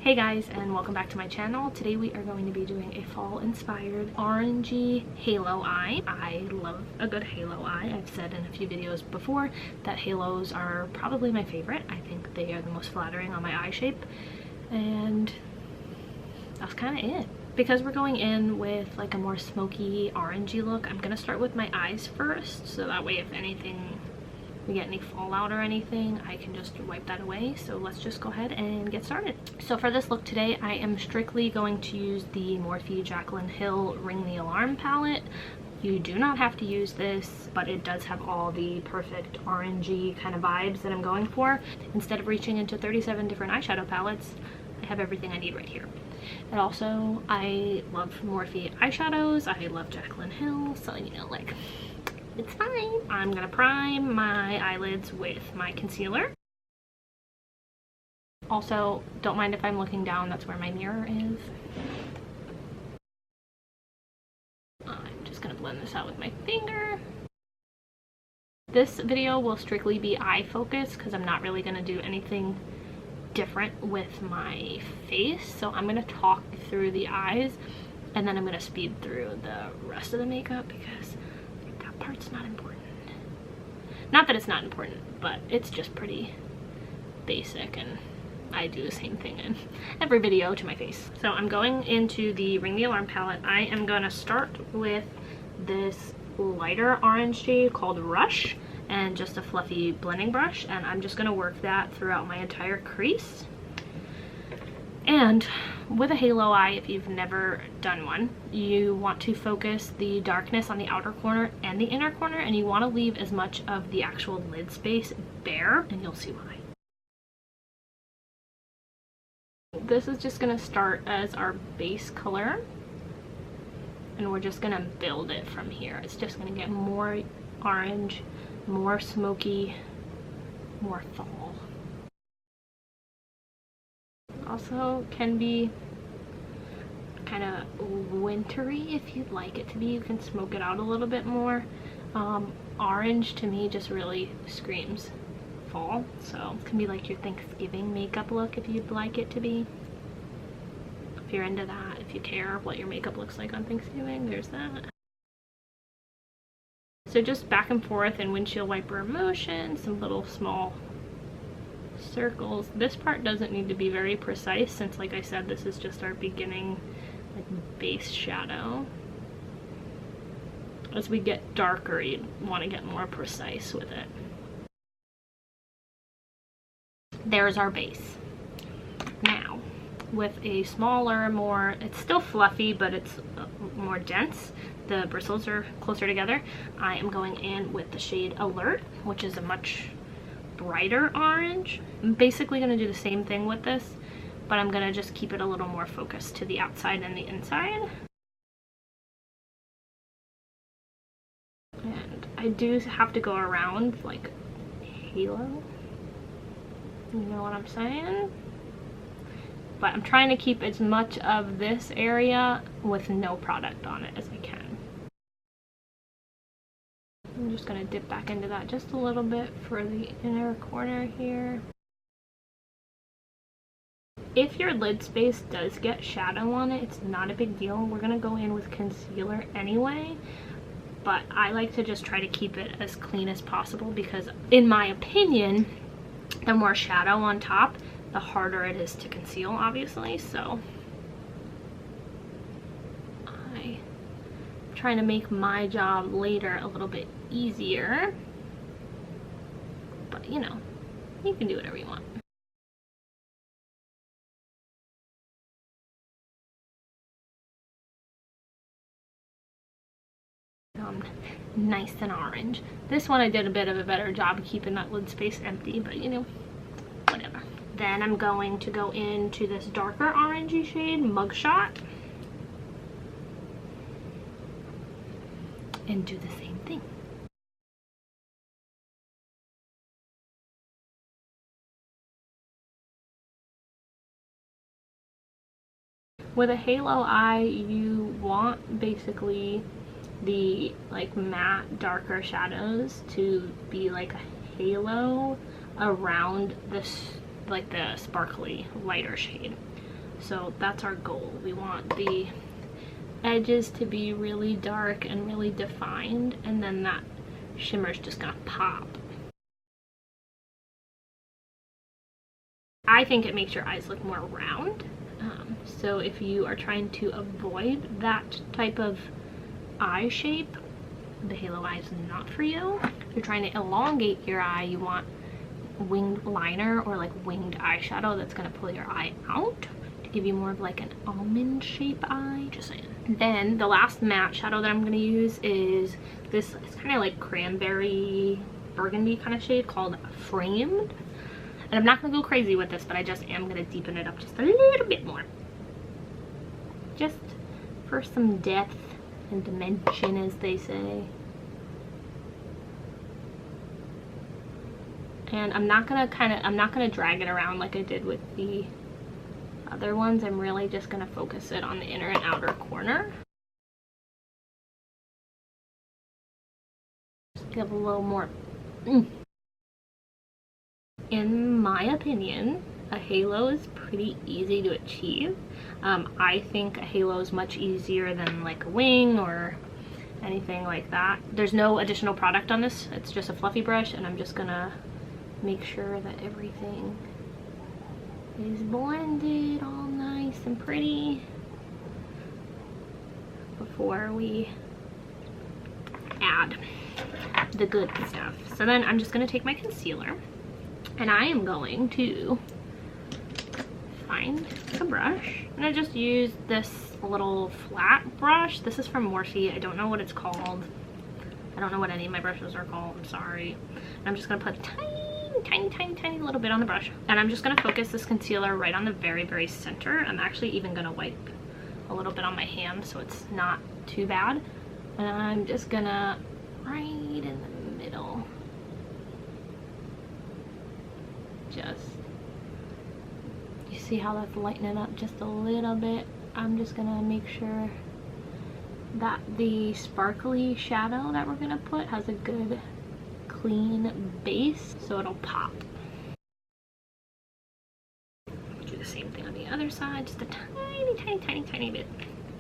Hey guys, and welcome back to my channel. Today we are going to be doing a fall inspired orangey halo eye. I love a good halo eye. I've said in a few videos before that halos are probably my favorite. I think they are the most flattering on my eye shape, and that's kind of it. Because we're going in with like a more smoky orangey look, I'm gonna start with my eyes first, so that way if anything we get any fallout or anything, I can just wipe that away. So let's just go ahead and get started. So for this look today, I am strictly going to use the Morphe Jaclyn Hill Ring the Alarm palette. You do not have to use this, but it does have all the perfect orangey kind of vibes that I'm going for. Instead of reaching into 37 different eyeshadow palettes, I have everything I need right here. And also, I love Morphe eyeshadows. I love Jaclyn Hill, so you know, like, it's fine. I'm gonna prime my eyelids with my concealer. Also, don't mind if I'm looking down, that's where my mirror is. I'm just gonna blend this out with my finger. This video will strictly be eye focused because I'm not really gonna do anything different with my face. So I'm gonna talk through the eyes and then I'm gonna speed through the rest of the makeup because part's not important. Not that it's not important, but it's just pretty basic and I do the same thing in every video to my face. So I'm going into the Ring the Alarm palette. I am gonna start with this lighter orange shade called Rush and just a fluffy blending brush, and I'm just gonna work that throughout my entire crease. And with a halo eye, if you've never done one, you want to focus the darkness on the outer corner and the inner corner, and you want to leave as much of the actual lid space bare, and you'll see why. This is just going to start as our base color, and we're just going to build it from here. It's just going to get more orange, more smoky, more fall. Also can be kind of wintry if you'd like it to be. You can smoke it out a little bit more. Orange to me just really screams fall, so it can be like your Thanksgiving makeup look if you'd like it to be. If you're into that, if you care what your makeup looks like on Thanksgiving, there's that. So just back and forth in windshield wiper motion, some little small circles. This part doesn't need to be very precise since, like I said, this is just our beginning like base shadow. As we get darker, you want to get more precise with it. There's our base. Now with a smaller, more, it's still fluffy but it's more dense, the bristles are closer together, I am going in with the shade Alert, which is a much brighter orange. I'm basically going to do the same thing with this, but I'm going to just keep it a little more focused to the outside and the inside. And I do have to go around like halo, you know what I'm saying? But I'm trying to keep as much of this area with no product on it as I can. I'm just going to dip back into that just a little bit for the inner corner here. If your lid space does get shadow on it, it's not a big deal. We're going to go in with concealer anyway, but I like to just try to keep it as clean as possible because, in my opinion, the more shadow on top, the harder it is to conceal, obviously. So I'm trying to make my job later a little bit easier, but you know, you can do whatever you want. Nice and orange. This one I did a bit of a better job keeping that lid space empty, but you know, whatever. Then I'm going to go into this darker orangey shade, Mugshot, and do the same thing. With a halo eye, you want basically the like matte darker shadows to be like a halo around this, like the sparkly lighter shade. So that's our goal. We want the edges to be really dark and really defined, and then that shimmer's just gonna pop. I think it makes your eyes look more round. So if you are trying to avoid that type of eye shape, the halo eye is not for you. If you're trying to elongate your eye, you want winged liner or like winged eyeshadow that's gonna pull your eye out to give you more of like an almond shape eye, just saying. Then the last matte shadow that I'm gonna use is this, it's kind of like cranberry burgundy kind of shade called Framed. And I'm not gonna go crazy with this, but I just am gonna deepen it up just a little bit more. Just for some depth and dimension, as they say. And I'm not gonna drag it around like I did with the other ones. I'm really just gonna focus it on the inner and outer corner. Just give a little more. In my opinion, a halo is pretty easy to achieve. I think a halo is much easier than like a wing or anything like that. There's no additional product on this. It's just a fluffy brush, and I'm just gonna make sure that everything is blended all nice and pretty before we add the good stuff. So then I'm just gonna take my concealer, and I am going to find a brush, and I just use this little flat brush. This is from Morphe. I don't know what it's called. I don't know what any of my brushes are called. I'm sorry. And I'm just gonna put a tiny little bit on the brush, and I'm just gonna focus this concealer right on the very center. I'm actually even gonna wipe a little bit on my hand so it's not too bad, and I'm just gonna right in the middle, just, you see how that's lightening up just a little bit. I'm just gonna make sure that the sparkly shadow that we're gonna put has a good clean base so it'll pop. Do the same thing on the other side, just a tiny bit.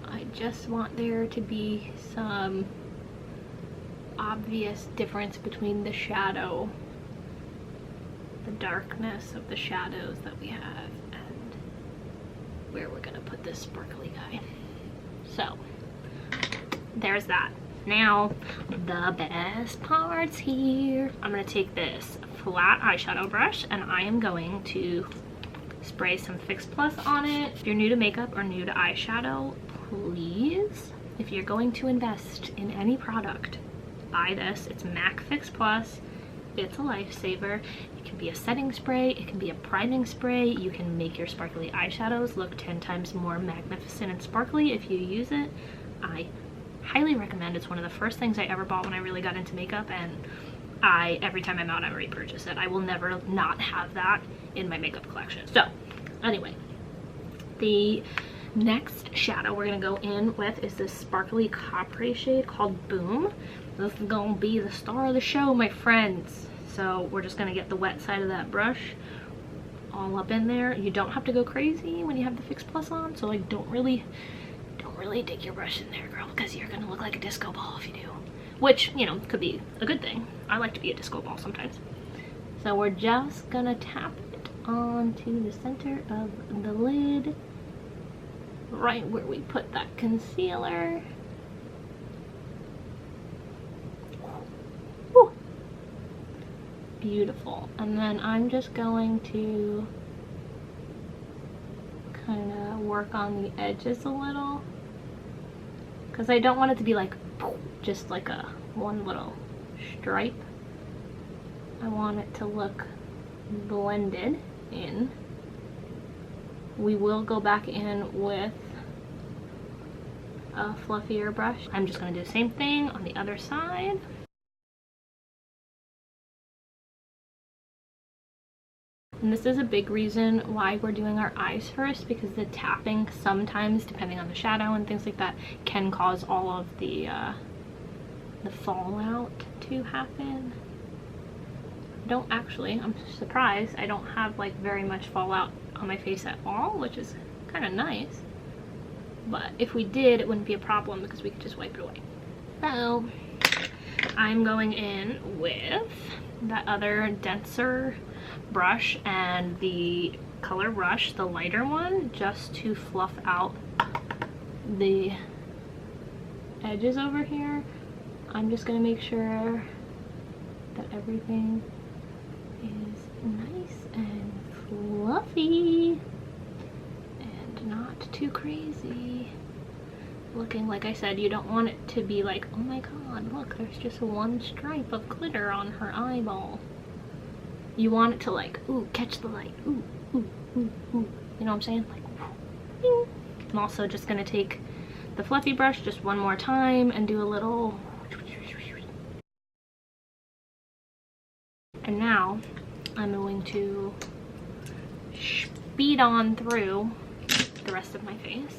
I just want there to be some obvious difference between the shadow, the darkness of the shadows that we have, and where we're gonna put this sparkly guy. So there's that. Now the best part's here. I'm gonna take this flat eyeshadow brush, and I am going to spray some Fix Plus on it. If you're new to makeup or new to eyeshadow, please, if you're going to invest in any product, buy this. It's MAC Fix Plus. It's a lifesaver. It can be a setting spray, it can be a priming spray. You can make your sparkly eyeshadows look 10 times more magnificent and sparkly if you use it. I highly recommend. It's one of the first things I ever bought when I really got into makeup, and every time I'm out, I repurchase it. I will never not have that in my makeup collection. So anyway, the next shadow we're gonna go in with is this sparkly coppery shade called Boom. This is gonna be the star of the show, my friends. So we're just gonna get the wet side of that brush all up in there. You don't have to go crazy when you have the Fix Plus on, so like don't really dig your brush in there, girl, because you're gonna look like a disco ball if you do. Which, you know, could be a good thing. I like to be a disco ball sometimes. So we're just gonna tap it onto the center of the lid, right where we put that concealer. Woo. Beautiful. And then I'm just going to kind of work on the edges a little, because I don't want it to be like just like a one little stripe. I want it to look blended in. We will go back in with a fluffier brush. I'm just going to do the same thing on the other side. And this is a big reason why we're doing our eyes first, because the tapping sometimes, depending on the shadow and things like that, can cause all of the fallout to happen. I'm surprised I don't have like very much fallout on my face at all, which is kind of nice. But if we did, it wouldn't be a problem because we could just wipe it away. So I'm going in with that other denser brush and the color brush, the lighter one, just to fluff out the edges over here. I'm just gonna make sure that everything is nice and fluffy and not too crazy looking. Like I said, you don't want it to be like, oh my god, look, there's just one stripe of glitter on her eyeball. You want it to like, ooh, catch the light, ooh, ooh, ooh, ooh. You know what I'm saying? Like, ooh. I'm also just gonna take the fluffy brush just one more time and do a little. And now I'm going to speed on through the rest of my face.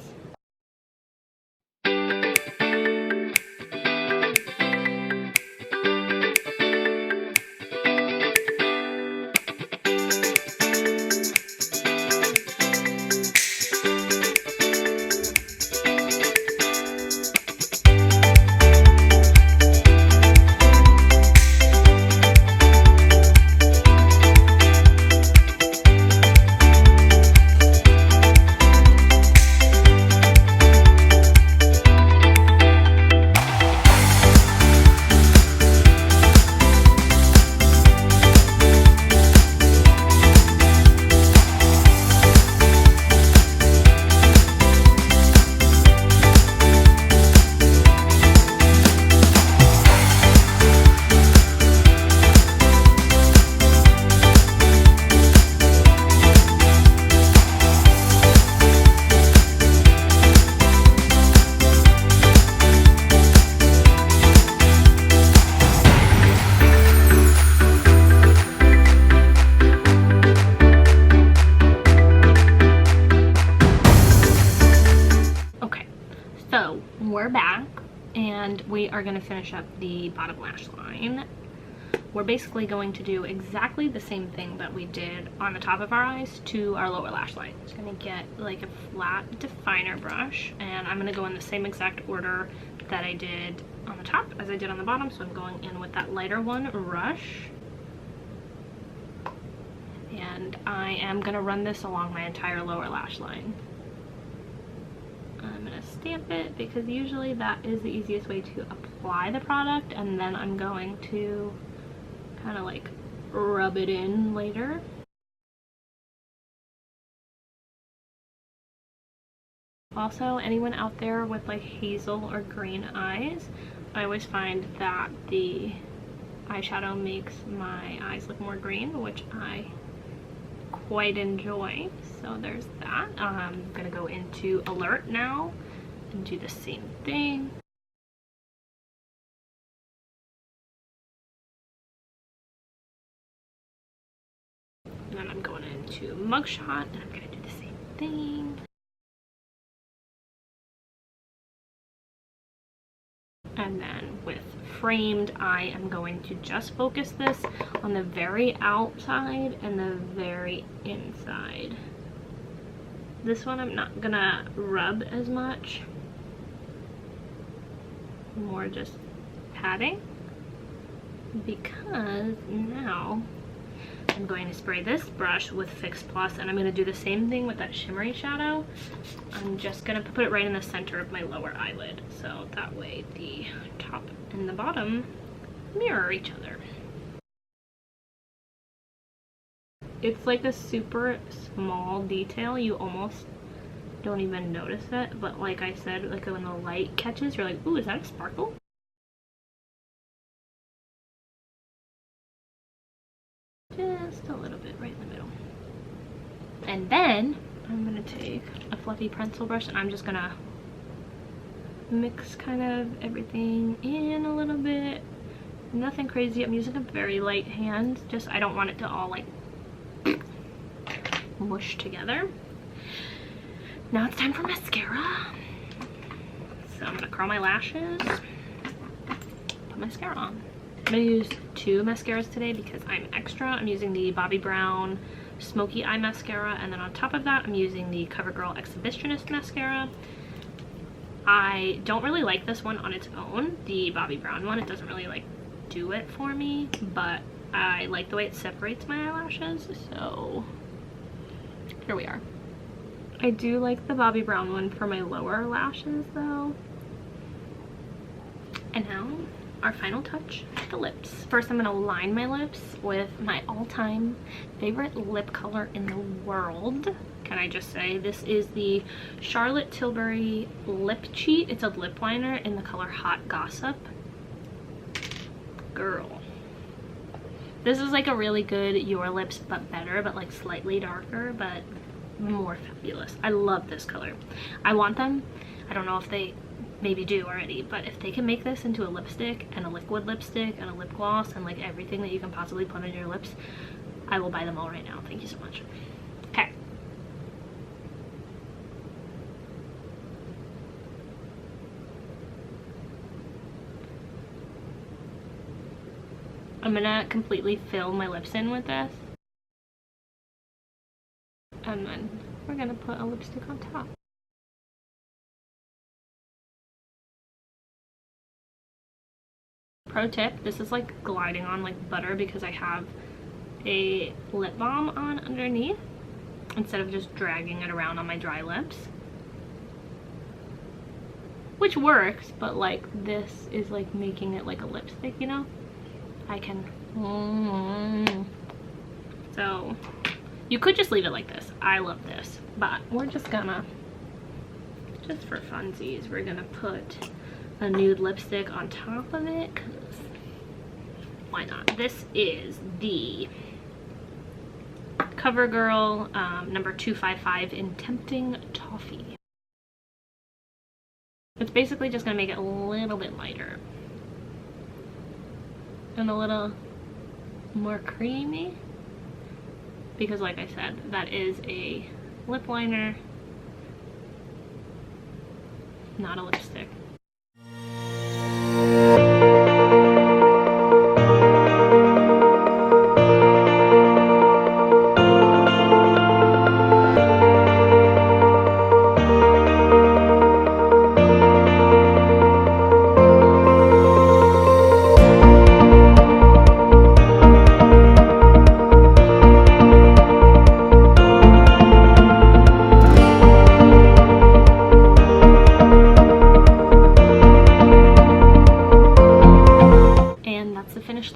So we're back and we are going to finish up the bottom lash line. We're basically going to do exactly the same thing that we did on the top of our eyes to our lower lash line. Just going to get like a flat definer brush and I'm going to go in the same exact order that I did on the top as I did on the bottom. So I'm going in with that lighter one, Rush. And I am going to run this along my entire lower lash line. I'm going to stamp it because usually that is the easiest way to apply the product, and then I'm going to kind of like rub it in later. Also, anyone out there with like hazel or green eyes, I always find that the eyeshadow makes my eyes look more green, which I quite enjoy. So there's that. I'm gonna go into Alert now and do the same thing. And then I'm going into Mugshot and I'm gonna do the same thing. And then with Framed, I am going to just focus this on the very outside and the very inside. This one I'm not gonna rub as much, more just patting, because now I'm going to spray this brush with Fix Plus and I'm going to do the same thing with that shimmery shadow. I'm just going to put it right in the center of my lower eyelid, so that way the top and the bottom mirror each other. It's like a super small detail, you almost don't even notice it, but like I said, like when the light catches, you're like, ooh, is that a sparkle? Just a little bit right in the middle. And then I'm gonna take a fluffy pencil brush and I'm just gonna mix kind of everything in a little bit. Nothing crazy. I'm using a very light hand, just I don't want it to all like mush together. Now it's time for mascara. So I'm gonna curl my lashes, put mascara on. I'm gonna use 2 mascaras today because I'm extra. I'm using the Bobbi Brown Smoky Eye Mascara, and then on top of that I'm using the CoverGirl Exhibitionist Mascara. I don't really like this one on its own, the Bobbi Brown one. It doesn't really like do it for me, but I like the way it separates my eyelashes, so here we are. I do like the Bobbi Brown one for my lower lashes though. And now our final touch, the lips. First I'm gonna line my lips with my all-time favorite lip color in the world. Can I just say, this is the Charlotte Tilbury Lip Cheat. It's a lip liner in the color Hot Gossip. Girl. This is like a really good Your Lips but better, but like slightly darker, but more fabulous. I love this color. I want them. I don't know if they maybe do already, but if they can make this into a lipstick and a liquid lipstick and a lip gloss and like everything that you can possibly put on your lips, I will buy them all right now. Thank you so much. Okay. I'm gonna completely fill my lips in with this. And then we're gonna put a lipstick on top. Pro tip, this is like gliding on like butter because I have a lip balm on underneath instead of just dragging it around on my dry lips. Which works, but like this is like making it like a lipstick, you know? I can... So you could just leave it like this. I love this, but we're just gonna, just for funsies, we're gonna put a nude lipstick on top of it, 'cause why not? This is the CoverGirl number 255 in Tempting Toffee. It's basically just gonna make it a little bit lighter and a little more creamy, because like I said, that is a lip liner, not a lipstick.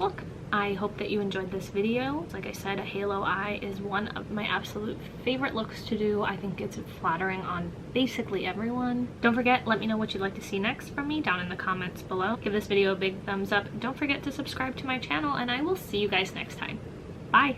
Look, I hope that you enjoyed this video. Like I said, a halo eye is one of my absolute favorite looks to do. I think it's flattering on basically everyone. Don't forget, let me know what you'd like to see next from me down in the comments below. Give this video a big thumbs up. Don't forget to subscribe to my channel, and I will see you guys next time. Bye!